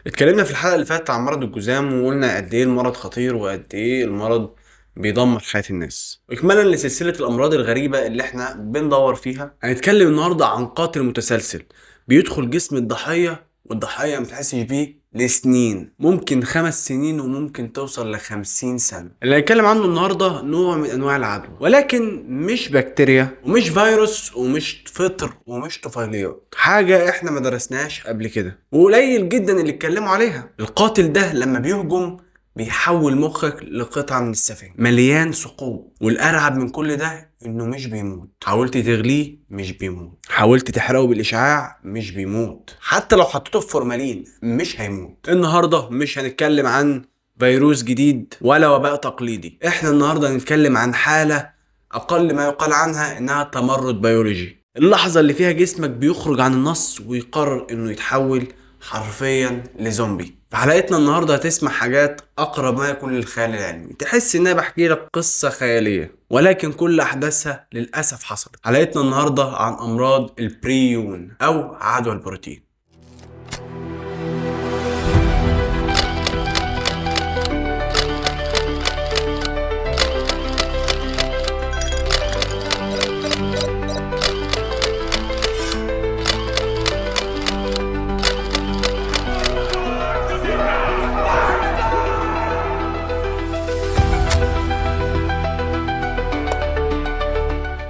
اتكلمنا في الحلقة اللي فاتت عن مرض الجذام وقلنا قد ايه المرض خطير وقد ايه المرض بيدمر حياة الناس. إكمالا لسلسلة الأمراض الغريبة اللي احنا بندور فيها، هنتكلم النهاردة عن قاتل متسلسل بيدخل جسم الضحية والضحية متحسش بيه لسنين، ممكن 5 سنين وممكن توصل ل50 سنة. اللي هنتكلم عنه النهاردة نوع من أنواع العدوى، ولكن مش بكتيريا ومش فيروس ومش فطر ومش طفيليات، حاجة احنا ما درسناهاش قبل كده وقليل جدا اللي اتكلموا عليها. القاتل ده لما بيهجم بيحول مخك لقطعة من السفنج مليان ثقوب، والأرعب من كل ده إنه مش بيموت. حاولت تغليه مش بيموت، حاولت تحرقه بالإشعاع مش بيموت، حتى لو حطيته في فورمالين مش هيموت. النهاردة مش هنتكلم عن فيروس جديد ولا وباء تقليدي، احنا النهاردة هنتكلم عن حالة أقل ما يقال عنها إنها تمرد بيولوجي. اللحظة اللي فيها جسمك بيخرج عن النص ويقرر إنه يتحول حرفيا لزومبي. في حلقتنا النهارده هتسمع حاجات اقرب ما يكون للخيال العلمي، تحس ان انا بحكي لك قصه خياليه ولكن كل احداثها للاسف حصلت. حلقتنا النهارده عن امراض البريون او عدوى البروتين.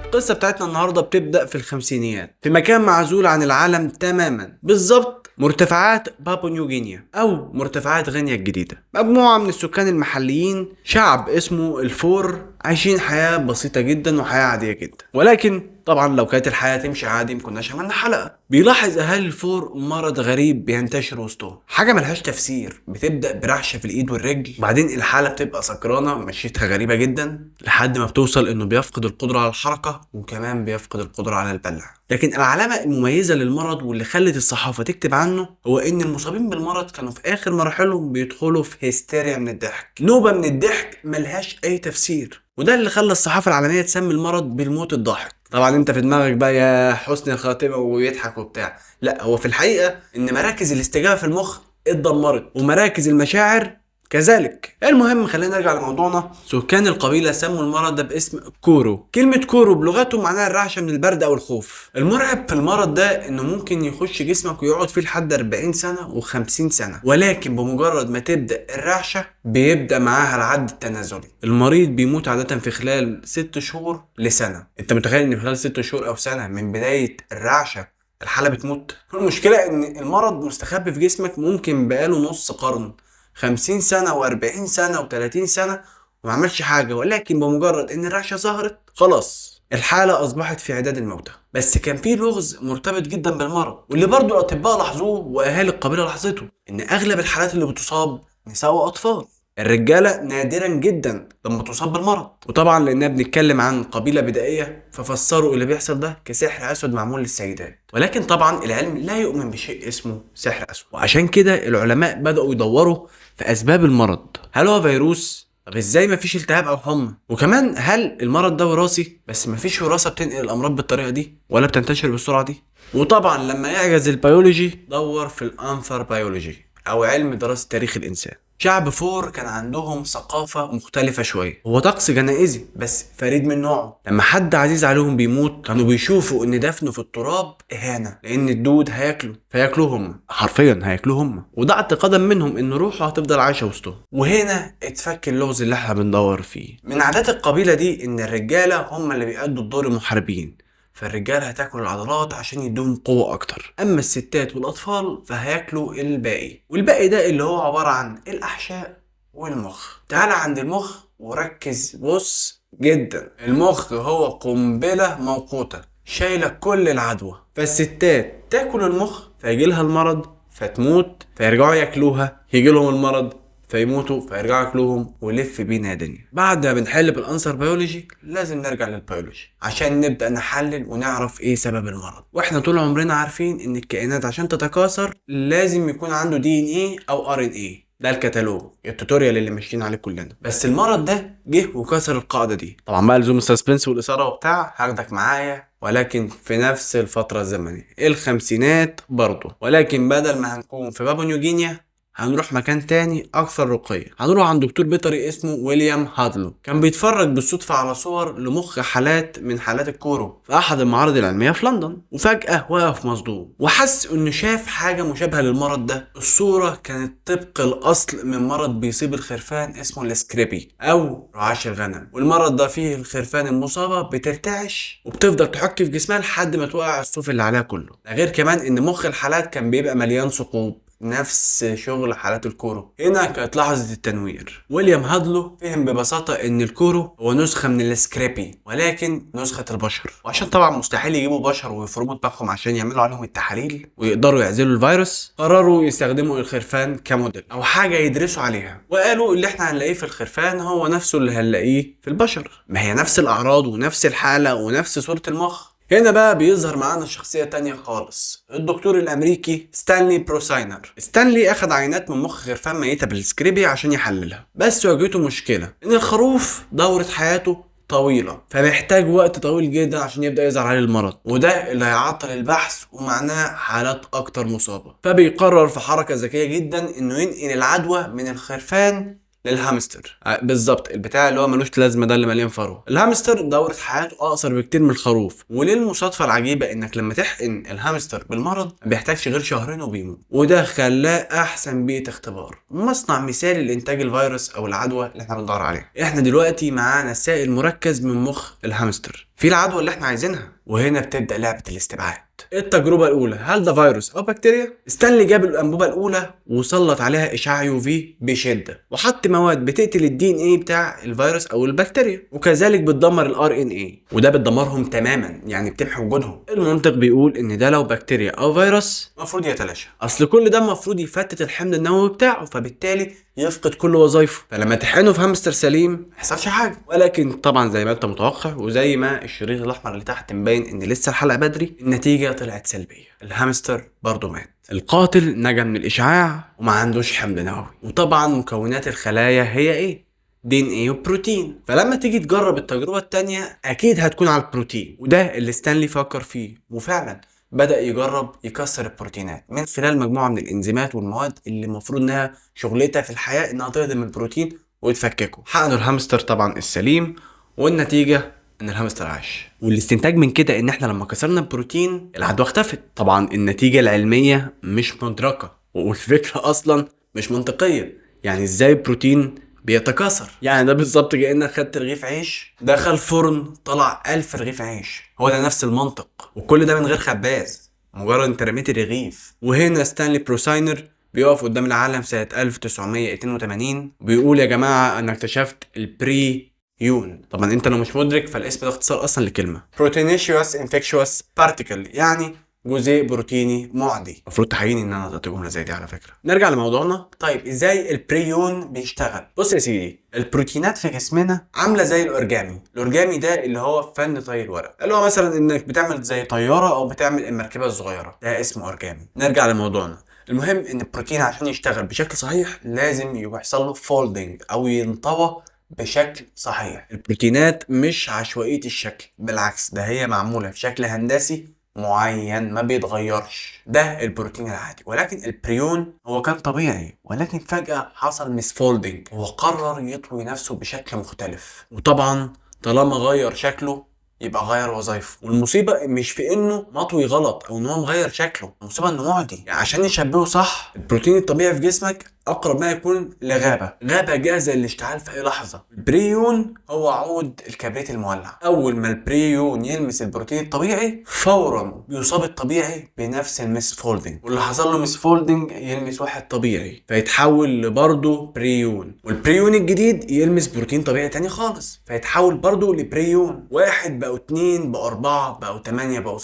القصة بتاعتنا النهاردة بتبدأ في الخمسينيات في مكان معزول عن العالم تماما، بالظبط مرتفعات بابو نيوغينيا أو مرتفعات غينيا الجديدة. مجموعة من السكان المحليين، شعب اسمه الفور، عايشين حياة بسيطة جدا وحياة عادية جدا، ولكن طبعا لو كانت الحياة تمشي عادي مكناش عملنا حلقة. بيلاحظ أهالي الفور مرض غريب بينتشر وسطهم، حاجة ملهاش تفسير. بتبدأ برعشة في الإيد والرجل، وبعدين الحالة بتبقى سكرانة مشيتها غريبة جدا لحد ما بتوصل إنه بيفقد القدرة على الحركة وكمان بيفقد القدرة على البلع. لكن العلامة المميزة للمرض واللي خلت الصحافة تكتب عنه هو إن المصابين بالمرض كانوا في آخر مراحلهم بيدخلوا في هستيريا من الضحك، نوبة من الضحك ملهاش أي تفسير، وده اللي خلى الصحافة العالمية تسمي المرض بالموت الضاحك. طبعا انت في دماغك بقى يا حسن الخاتمة ويضحك وبتاع، لا، هو في الحقيقة ان مراكز الاستجابة في المخ اتدمرت ومراكز المشاعر كذلك. المهم خلينا نرجع لموضوعنا. سكان القبيلة سموا المرض ده باسم كورو. كلمة كورو بلغتهم معناها الرعشة من البرد او الخوف. المرعب في المرض ده انه ممكن يخش جسمك ويقعد فيه لحد 40 سنة و50 سنة، ولكن بمجرد ما تبدأ الرعشة بيبدأ معاها العد التنازلي. المريض بيموت عادة في خلال 6 شهور لسنة. انت متخيل ان في خلال 6 شهور او سنة من بداية الرعشة الحالة بتموت؟ المشكلة ان المرض مستخبي في جسمك ممكن بقاله نص قرن، 50 سنة و40 سنة و30 سنة وما عملش حاجة، ولكن بمجرد ان الرعشة ظهرت خلاص الحالة اصبحت في عداد الموتى. بس كان في لغز مرتبط جدا بالمرض واللي برضو الاطباء لاحظوه واهالي القبيلة لاحظته، ان اغلب الحالات اللي بتصاب نساء واطفال. الرجالة نادرا جدا لما تصاب بالمرض، وطبعا لاننا بنتكلم عن قبيلة بدائية ففسروا اللي بيحصل ده كسحر اسود معمول للسيدات، ولكن طبعا العلم لا يؤمن بشيء اسمه سحر اسود. وعشان كده العلماء بدأوا يدوروا في اسباب المرض. هل هو فيروس؟ طب ازاي مفيش التهاب او حمى؟ وكمان هل المرض ده وراثي بس مفيش وراثة بتنقل الامراض بالطريقة دي ولا بتنتشر بالسرعة دي؟ وطبعا لما يعجز البيولوجي دور في الانثروبيولوجي او علم دراسة تاريخ الانسان. شعب فور كان عندهم ثقافة مختلفة شوية، هو طقس جنائزي بس فريد من نوعه. لما حد عزيز عليهم بيموت كانوا بيشوفوا ان دفنه في التراب اهانة، لان الدود هياكله فياكلوهم، حرفيا هياكلوهم، وده اعتقادا منهم ان روحه هتفضل عايشة وسطهم. وهنا اتفك اللغز اللي احنا بندور فيه. من عادات القبيلة دي ان الرجالة هم اللي بيأدوا الدور المحاربين، فالرجال هتاكل العضلات عشان يدوم قوة اكتر، اما الستات والاطفال فهياكلوا الباقي، والباقي ده اللي هو عبارة عن الاحشاء والمخ. تعال عند المخ وركز بص جدا. المخ هو قنبلة موقوتة شايلة كل العدوى، فالستات تاكل المخ فيجيلها المرض فتموت، فيرجعوا ياكلوها يجيلهم المرض فيموتوا، فيرجعوا ياكلوهم ولف بينا يا دنيا. بعد ما بنحل بالانسر بيولوجي لازم نرجع للبيولوجي عشان نبدا نحلل ونعرف ايه سبب المرض. واحنا طول عمرنا عارفين ان الكائنات عشان تتكاثر لازم يكون عنده دي ان ايه او ار ان ايه، ده الكتالوج التوتوريال اللي ماشيين عليه كلنا. بس المرض ده جه وكسر القاعده دي. طبعا بقى لزوم السسبنس والاثاره وبتاع هاخدك معايا، ولكن في نفس الفتره الزمنيه الخمسينات برضه، ولكن بدل ما هنكون في بابا نيوجينيا هنروح مكان تاني اكثر رقي، هنروح عند دكتور بيطري اسمه ويليام هادلو. كان بيتفرج بالصدفة على صور لمخ حالات من حالات الكورو في احد المعارض العلمية في لندن، وفجأة وقف مصدوم وحس انه شاف حاجة مشابهة للمرض ده. الصورة كانت طبق الاصل من مرض بيصيب الخرفان اسمه السكريبي او رعاش الغنم، والمرض ده فيه الخرفان المصابة بترتعش وبتفضل تحك في جسمها لحد ما توقع الصوف اللي عليها كله. ده غير كمان ان مخ الحالات كان بيبقى مليان ثقوب، نفس شغل حالات الكورو. هنا كانت لحظة التنوير. ويليام هادلو فهم ببساطة ان الكورو هو نسخة من السكريبي ولكن نسخة البشر، وعشان طبعا مستحيل يجيبوا بشر ويفرموا دماغهم عشان يعملوا عليهم التحاليل ويقدروا يعزلوا الفيروس، قرروا يستخدموا الخرفان كموديل او حاجة يدرسوا عليها، وقالوا اللي احنا هنلاقيه في الخرفان هو نفسه اللي هنلاقيه في البشر، ما هي نفس الاعراض ونفس الحالة ونفس صورة المخ. هنا بقى بيظهر معانا شخصية تانية خالص، الدكتور الامريكي ستانلي بروساينر. ستانلي اخد عينات من مخ خرفان ميتة بالسكريبي عشان يحللها، بس واجهته مشكلة ان الخروف دورة حياته طويلة، فمحتاج وقت طويل جدا عشان يبدأ يظهر عليه المرض، وده اللي هيعطل البحث ومعناه حالات اكتر مصابة. فبيقرر في حركة ذكية جدا انه ينقل العدوى من الخرفان للهامستر. بالظبط البتاع اللي هو ملوش لازمه ده اللي مليان فرو. الهامستر دوره حياته اقصر بكتير من الخروف، وللمصادفه العجيبه انك لما تحقن الهامستر بالمرض ما بيحتاجش غير شهرين وبيموت، وده خلاه احسن بيئه اختبار، مصنع مثالي لانتاج الفيروس او العدوى اللي احنا بندور عليها. احنا دلوقتي معانا سائل مركز من مخ الهامستر في العدوى اللي احنا عايزينها، وهنا بتبدا لعبه الاستبعاد. التجربة الأولى، هل ده فيروس أو بكتيريا؟ ستانلي جاب الأنبوبة الأولى وسلط عليها إشعاع يو في بشدة، وحط مواد بتقتل الدي ان ايه بتاع الفيروس أو البكتيريا، وكذلك بتدمر الار ان ايه، وده بتدمرهم تماما، يعني بتمحي وجودهم. المنطق بيقول إن ده لو بكتيريا أو فيروس المفروض يتلاشى، أصل كل ده المفروض يفتت الحمض النووي بتاعه، فبالتالي يفقد كل وظائفه، فلما تحقنه في هامستر سليم ما يحصلش حاجه. ولكن طبعا زي ما انت متوقع وزي ما الشريط الاحمر اللي تحت مبين ان لسه الحلقه بدري، النتيجه طلعت سلبيه، الهامستر برضه مات. القاتل نجا من الاشعاع وما عندوش حمض نووي. وطبعا مكونات الخلايا هي ايه؟ دي ان ايه وبروتين، فلما تيجي تجرب التجربه الثانيه اكيد هتكون على البروتين، وده اللي ستانلي فكر فيه، وفعلا بدأ يجرب يكسر البروتينات من خلال مجموعة من الإنزيمات والمواد اللي المفروض إنها شغلتها في الحياة إنها تهضم البروتين وتفككه. حقنوا الهامستر طبعا السليم، والنتيجة إن الهامستر عاش. والاستنتاج من كده إن إحنا لما كسرنا البروتين العدوى اختفت. طبعا النتيجة العلمية مش مدركة، والفكرة أصلا مش منطقية. يعني إزاي بروتين بيتكاثر؟ يعني ده بالظبط كأنك خدت رغيف عيش دخل فرن طلع 1000 رغيف عيش، هو ده نفس المنطق، وكل ده من غير خباز، مجرد انت رميت الرغيف. وهنا ستانلي بروساينر بيقف قدام العالم سنة 1982 وبيقول يا جماعة انا اكتشفت البري يون. طبعا انت لو مش مدرك فالاسم ده اختصار اصلا لكلمة بروتينيشيوس انفكشوس بارتيكل، يعني جزيء بروتيني معدي. المفروض تحييني ان انا نطقت جمله زي دي على فكره. نرجع لموضوعنا. طيب ازاي البريون بيشتغل؟ بص يا سيدي، البروتينات في جسمنا عامله زي الاورجامي. الاورجامي ده اللي هو فن طي الورق، اللي هو مثلا انك بتعمل زي طياره او بتعمل المركبه الصغيره، ده اسمه اورجامي. نرجع لموضوعنا. المهم ان البروتين عشان يشتغل بشكل صحيح لازم يحصل له فولدنج او ينطوى بشكل صحيح. البروتينات مش عشوائيه الشكل، بالعكس ده هي معموله في شكل هندسي معين ما بيتغيرش، ده البروتين العادي. ولكن البريون هو كان طبيعي، ولكن فجأة حصل ميسفولدنج، هو قرر يطوي نفسه بشكل مختلف، وطبعا طالما غير شكله يبقى غير وظايفه. والمصيبة مش في انه مطوي غلط او انه مغير شكله، المصيبة انه معدي. يعني عشان يشبهه صح، البروتين الطبيعي في جسمك اقرب ما يكون لغابة جاهزة للاشتعال في اي لحظة. البريون هو عود الكبريت المولع، اول ما البريون يلمس البروتين الطبيعي فورا بيصاب الطبيعي بنفس الميسفولدنج، واللي حصل له ميسفولدنج يلمس واحد طبيعي فيتحول لبرضه بريون، والبريون الجديد يلمس بروتين طبيعي تاني خالص فيتحول برضه لبريون. واحد بقوا 2 بقوا 4 بقوا 8 بقوا 16،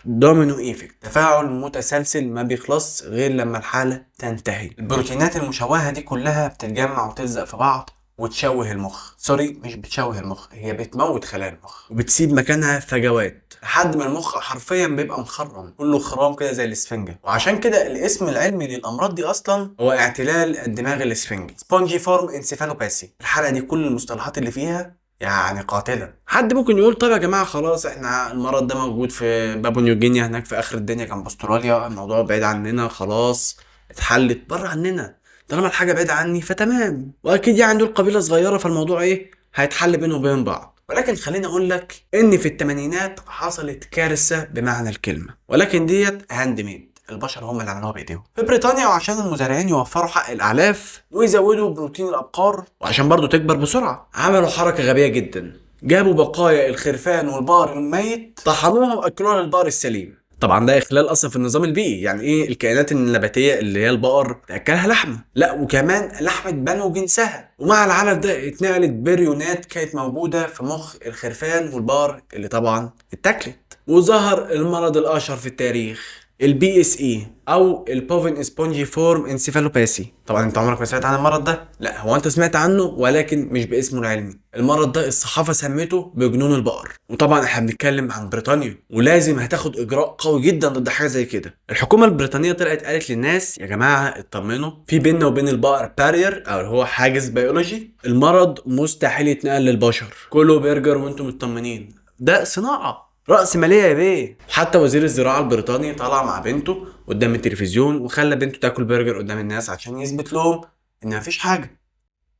دومينو ايفكت، تفاعل متسلسل ما بيخلص غير لما الحالة تنتهي. البروتينات المشوهة دي كلها بتتجمع وتلزق في بعض وتشوه المخ. سوري، مش بتشوه المخ، هي بتموت خلايا المخ وبتسيب مكانها فجوات لحد ما المخ حرفيا بيبقى مخرم، كله خرام كده زي الاسفنجة. وعشان كده الاسم العلمي للامراض دي اصلا هو اعتلال الدماغ الاسفنجي، سبونجي فورم انسيفالوباثي. الحلقة دي كل المصطلحات اللي فيها يعني قاتلة. حد ممكن يقول طب يا جماعة خلاص احنا المرض ده موجود في بابو نيوجينيا هناك في اخر الدنيا جنب استراليا، الموضوع بعيد عننا خلاص اتحلت بره عننا. طالما الحاجه بعيده عني فتمام، واكيد يعني دول قبيله صغيره فالموضوع ايه هيتحل بينهم وبين بعض. ولكن خليني اقول لك ان في الثمانينات حصلت كارثه بمعنى الكلمه، ولكن ديت هاند ميد، البشر هم اللي عملوها بايديهم في بريطانيا. وعشان المزارعين يوفروا حق الاعلاف ويزودوا بروتين الابقار وعشان برضو تكبر بسرعه، عملوا حركه غبيه جدا. جابوا بقايا الخرفان والبقر الميت، طحنوها واكلوها للبقر السليم. طبعا ده اخلال اصلا في النظام البيئي. يعني ايه الكائنات النباتيه اللي هي البقر تاكلها لحمه؟ لا، وكمان لحمه بنو جنسها. ومع العلف ده اتنقلت بريونات كانت موجوده في مخ الخرفان والبقر اللي طبعا اتاكلت. وظهر المرض الاشهر في التاريخ، البي اس اي او البوفين سبونجي فورم انسيفالوباثي. طبعا انت عمرك ما سمعت عن المرض ده؟ لا، هو انت سمعت عنه ولكن مش باسمه العلمي. المرض ده الصحافه سميته بجنون البقر. وطبعا احنا بنتكلم عن بريطانيا، ولازم هتاخد اجراء قوي جدا ضد حاجه زي كده. الحكومه البريطانيه طلعت قالت للناس يا جماعه اطمنوا، في بيننا وبين البقر بارير او هو حاجز بيولوجي، المرض مستحيل يتنقل للبشر، كله برجر وانتم مطمنين، ده صناعه رأس مالية يا بيه. حتى وزير الزراعة البريطاني طلع مع بنته قدام التلفزيون وخلى بنته تاكل برجر قدام الناس عشان يثبت لهم ان مفيش حاجة.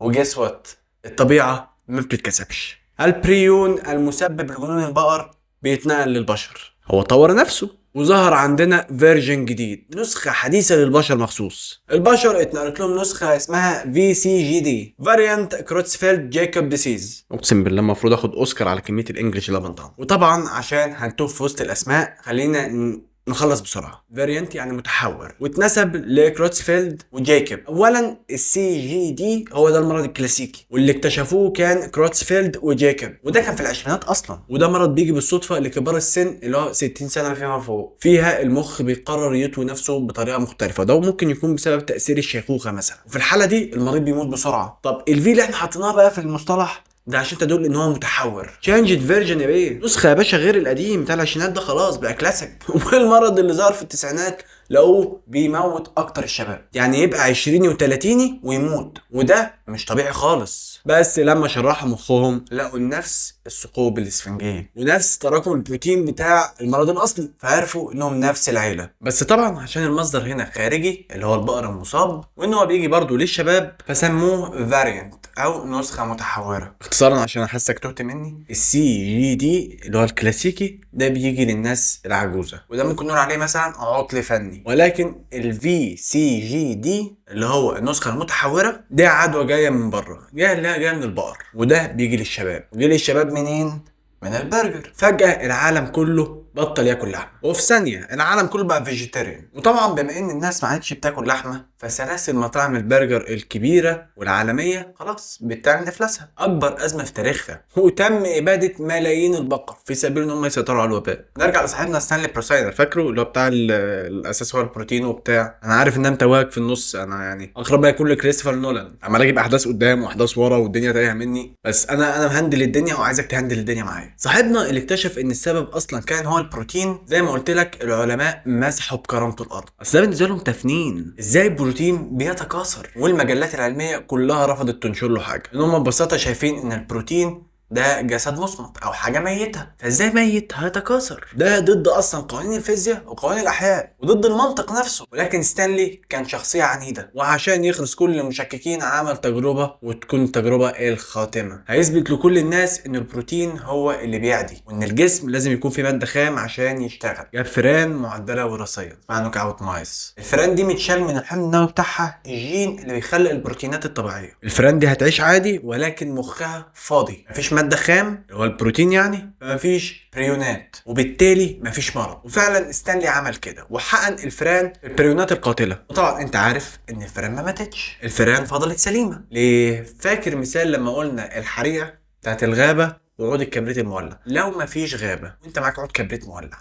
وجس وات، الطبيعة ما بتتكسبش. البريون المسبب لجنون البقر بيتنقل للبشر، هو طور نفسه وظهر عندنا فيرجن جديد، نسخة حديثة للبشر مخصوص. البشر اتنقلت لهم نسخة اسمها في سي جي دي، فاريانت كروتسفيلد جاكوب ديسيز. اقسم بالله المفروض اخد اوسكار على كمية الانجليش اللي بنطقها. وطبعا عشان هنتوه في وسط الاسماء خلينا نخلص بسرعه. فاريانت يعني متحور، واتنسب لكروتسفيلد وجايكوب. اولا السي جي دي هو ده المرض الكلاسيكي واللي اكتشفوه كان كروتسفيلد وجايكوب، وده كان في العشرينات اصلا. وده مرض بيجي بالصدفه لكبار السن اللي هو 60 سنه فيما فوق، فيها المخ بيقرر يطوي نفسه بطريقه مختلفه، ده ممكن يكون بسبب تاثير الشيخوخه مثلا. وفي الحاله دي المريض بيموت بسرعه. طب الفي اللي احنا حاطيناه بقى في المصطلح ده عشان تدل ان هو متحور، تشينجد فيرجن يا بيه، نسخه يا باشا غير القديم بتاع العشرينات ده، خلاص بقى كلاسيك. والمرض اللي ظهر في التسعينات لقوه بيموت اكتر الشباب، يعني يبقى 20 و30 ويموت، وده مش طبيعي خالص. بس لما شرحوا مخهم لقوا نفس الثقوب الاسفنجيه ونفس تراكم البروتين بتاع المرض الاصلي، فعرفوا انهم نفس العيله. بس طبعا عشان المصدر هنا خارجي اللي هو البقر المصاب، وان هو بيجي برضه للشباب، فسموه فاريانت او نسخه متحوره. اختصارا عشان احسك تهت مني، السي جي دي اللي هو الكلاسيكي ده بيجي للناس العجوزه، وده ممكن نقول عليه مثلا عطل فني. ولكن الفي سي جي دي اللي هو النسخه المتحوره ده عدوى جايه من بره، جايه من البقر، وده بيجي للشباب. بيجي للشباب منين؟ من البرجر. فجأة العالم كله بطل ياكل لحمه، وفي ثانيه العالم كله بقى فيجيتيريان. وطبعا بما ان الناس ما عادش بتاكل لحمه، فسلاسل مطاعم البرجر الكبيره والعالميه خلاص بتعلن افلاسها، اكبر ازمه في تاريخها، وتم اباده ملايين البقر في سبيل ان هم يسيطروا على الوباء. نرجع لصاحبنا ستانلي بروسايدر، فاكره اللي هو بتاع الاساس هو البروتين وبتاع. انا عارف ان انا متوهك في النص، انا يعني اقرب ما يكون لكريستوفر نولان، عمال اجيب احداث قدام واحداث ورا والدنيا تايهه مني، بس انا مهندل الدنيا وعايزك تهندل الدنيا معايا. صاحبنا اللي اكتشف ان السبب اصلا كان هو البروتين، زي ما قلت لك العلماء مسحوا بكرامته الارض، اصل ده بالنسبه لهم تفنين، ازاي البروتين بيتكاثر؟ والمجلات العلميه كلها رفضت تنشر له حاجه، ان هم ببساطه شايفين ان البروتين ده جسد مصمت او حاجه ميته، فازاي ميت هيتكاثر؟ ده ضد اصلا قوانين الفيزياء وقوانين الاحياء وضد المنطق نفسه. ولكن ستانلي كان شخصيه عنيده، وعشان يخرس كل المشككين عمل تجربه، وتكون التجربه الخاتمه، هيثبت لكل الناس ان البروتين هو اللي بيعدي، وان الجسم لازم يكون فيه ماده خام عشان يشتغل. جاب فئران معدله وراثيا اسمها نوك اوت مايس. الفئران دي متشال من الحمض النووي بتاعها الجين اللي بيخلق البروتينات الطبيعيه. الفئران دي هتعيش عادي ولكن مخها فاضي، مفيش ماده خام اللي هو البروتين، يعني مفيش بريونات، وبالتالي مفيش مرض. وفعلا ستانلي عمل كده وحقن الفئران البريونات القاتله. وطبعا انت عارف ان الفئران ما ماتتش، الفئران فضلت سليمه. ليه؟ فاكر مثال لما قلنا الحريقه بتاعت الغابه وعود الكبريت المولع؟ لو مفيش غابه وانت معاك عود كبريت مولع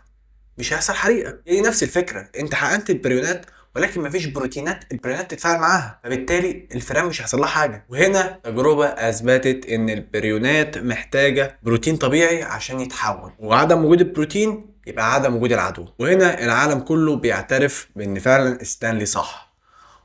مش هيحصل حريقه. هي نفس الفكره، انت حقنت البريونات ولكن مفيش بروتينات البريونات تتفاعل معاها، فبالتالي الفئران مش هيحصل لها حاجه. وهنا تجربه اثبتت ان البريونات محتاجه بروتين طبيعي عشان يتحول، وعدم وجود البروتين يبقى عدم وجود العدوى. وهنا العالم كله بيعترف بان فعلا ستانلي صح.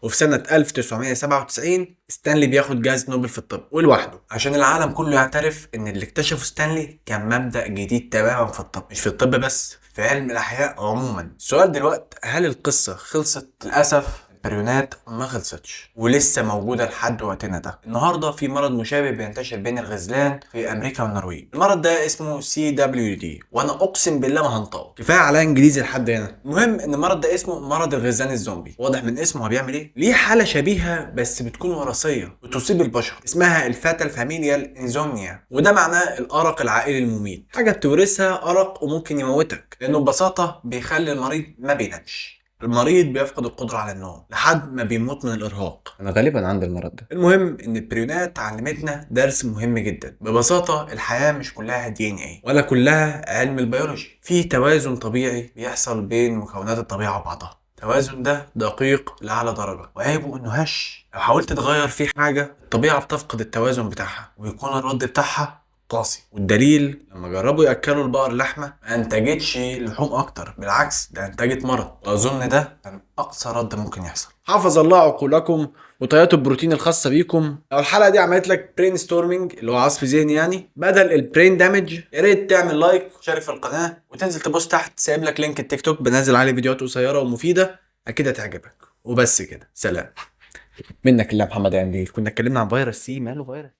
وفي سنة 1997 ستانلي بياخد جائزة نوبل في الطب ولوحده، عشان العالم كله يعترف ان اللي اكتشفه ستانلي كان مبدأ جديد تماما في الطب، مش في الطب بس، في علم الاحياء عموما. السؤال دلوقتي، هل القصة خلصت؟ للأسف البريونات ما خلصتش ولسه موجودة لحد وقتنا ده. النهاردة في مرض مشابه بينتشر بين الغزلان في أمريكا والنرويج. المرض ده اسمه CWD، وأنا أقسم بالله ما هنطقه، كفاية على إنجليزي لحد هنا. المهم إن المرض ده اسمه مرض الغزلان الزومبي. واضح من اسمه هو بيعمل إيه؟ ليه حالة شبيهة بس بتكون وراثية وتصيب البشر، اسمها الفاتال فاميليال انزومنيا، وده معناه الأرق العائلي المميت. حاجة بتورثها أرق وممكن يموتك، لأنه ببساطة بيخلي المريض ما بينامش. المريض بيفقد القدرة على النوم لحد ما بيموت من الإرهاق. أنا غالبا عندي المرض ده. المهم إن البريونات علمتنا درس مهم جدا. ببساطة الحياة مش كلها DNA ولا كلها علم البيولوجي. في توازن طبيعي بيحصل بين مكونات الطبيعة وبعضها. التوازن ده دقيق لأعلى درجة، وعيبه إنه هش. لو حاولت تغير فيه حاجة الطبيعة بتفقد التوازن بتاعها ويكون الرد بتاعها قاسي. والدليل لما جربوا ياكلوا البقر لحمه ما انتجتش لحوم اكتر، بالعكس ده انتجت مرض. واظن ده كان اقصى رد ممكن يحصل. حافظ الله عقولكم وطيات البروتين الخاصه بيكم. لو الحلقه دي عملت لك برين ستورمنج اللي هو عصف ذهني يعني بدل البرين دامج، يا ريت تعمل لايك وشارك في القناه وتنزل تبص تحت سايب لك لينك التيك توك بنزل عليه فيديوهات قصيره ومفيده اكيد هتعجبك. وبس كده، سلام. منك الله محمد عندي. كنا اتكلمنا عن فيروس سي. ماله فيروس